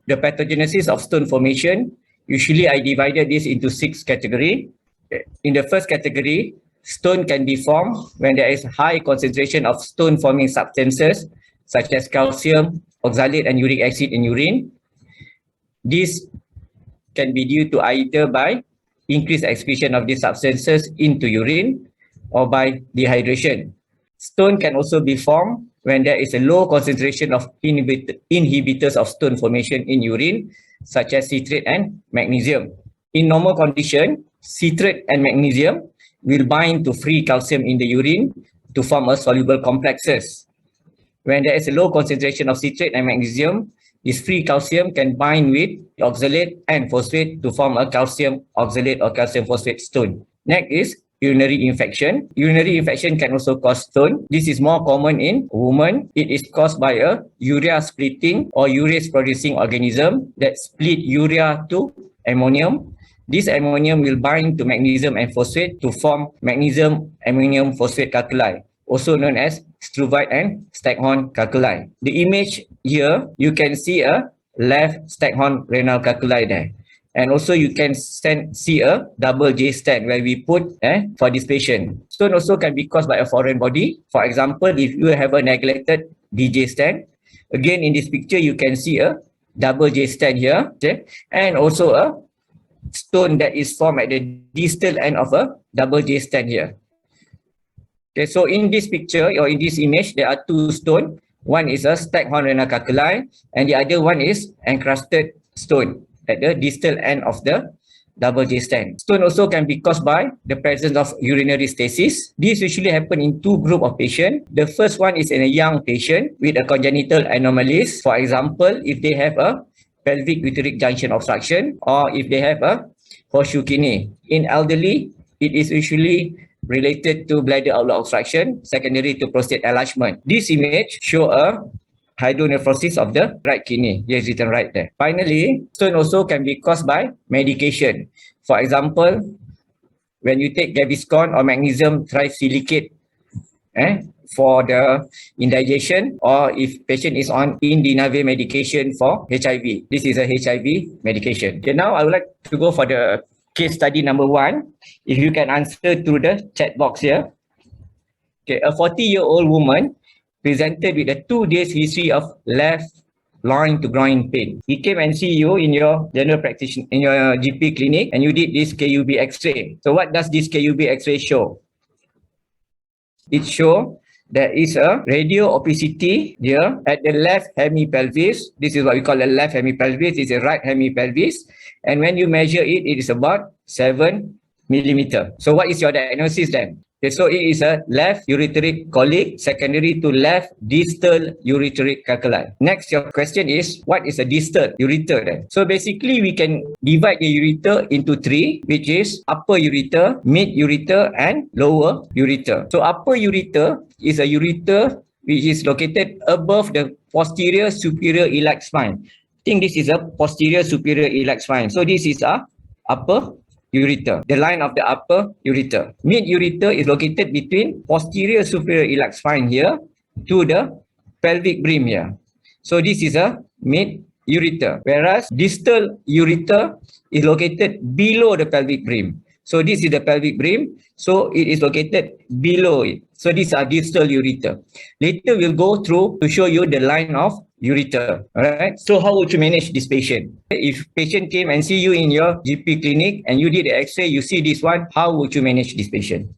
the pathogenesis of stone formation, usually I divided this into 6 categories. In the first category, stone can be formed when there is high concentration of stone-forming substances such as calcium, oxalate, and uric acid in urine. This can be due to either by increased excretion of these substances into urine or by dehydration. Stone can also be formed when there is a low concentration of inhibitors of stone formation in urine, such as citrate and magnesium. In normal condition, citrate and magnesium will bind to free calcium in the urine to form a soluble complexes. When there is a low concentration of citrate and magnesium, this free calcium can bind with oxalate and phosphate to form a calcium oxalate or calcium phosphate stone. Next is urinary infection. Urinary infection can also cause stone. This is more common in women. It is caused by a urea splitting or urease producing organism that split urea to ammonium. This ammonium will bind to magnesium and phosphate to form magnesium ammonium phosphate calculi, also known as struvite and staghorn calculi. The image here, you can see a left staghorn renal calculi there. And also you can see a double J stand where we put for this patient. Stone also can be caused by a foreign body. For example, if you have a neglected DJ stand, again in this picture you can see a double J stand here, okay? And also a stone that is formed at the distal end of a double J stand here. Okay, so in this picture or in this image, there are 2 stones. One is a staghorn renal calculi and the other one is encrusted stone at the distal end of the double J stand. Stone also can be caused by the presence of urinary stasis. This usually happen in 2 groups of patients. The first one is in a young patient with a congenital anomalies. For example, if they have a pelvic uteric junction obstruction or if they have a horseshoe kidney. In elderly, it is usually related to bladder outlet obstruction secondary to prostate enlargement. This image show a hydronephrosis of the right kidney. Yes, written right there. Finally, stone also can be caused by medication. For example, when you take Gaviscon or magnesium trisilicate for the indigestion, or if patient is on Indinave medication for HIV. This is a HIV medication. Okay, now I would like to go for the case study number 1. If you can answer through the chat box here. Okay, a 40-year-old woman presented with a 2 days history of left loin to groin pain. He came and see you in your general practitioner, in your GP clinic, and you did this KUB X-ray. So what does this KUB X-ray show? It shows there is a radio opacity here at the left hemipelvis. This is what we call the left hemipelvis. It's a right hemipelvis. And when you measure it, it is about 7 millimeter. So what is your diagnosis then? Okay, so it is a left ureteric colic secondary to left distal ureteric calculi. Next, your question is, what is a distal ureter then? So basically, we can divide the ureter into 3, which is upper ureter, mid ureter, and lower ureter. So upper ureter is a ureter which is located above the posterior superior iliac spine. I think this is a posterior superior iliac spine. So this is a upper ureter, the line of the upper ureter. Mid ureter is located between posterior superior iliac spine here to the pelvic brim here. So this is a mid ureter, whereas distal ureter is located below the pelvic brim. So this is the pelvic brim, so it is located below it. So these are distal ureter. Later we'll go through to show you the line of ureter. Alright, so how would you manage this patient? If patient came and see you in your GP clinic and you did the X-ray, you see this one, how would you manage this patient?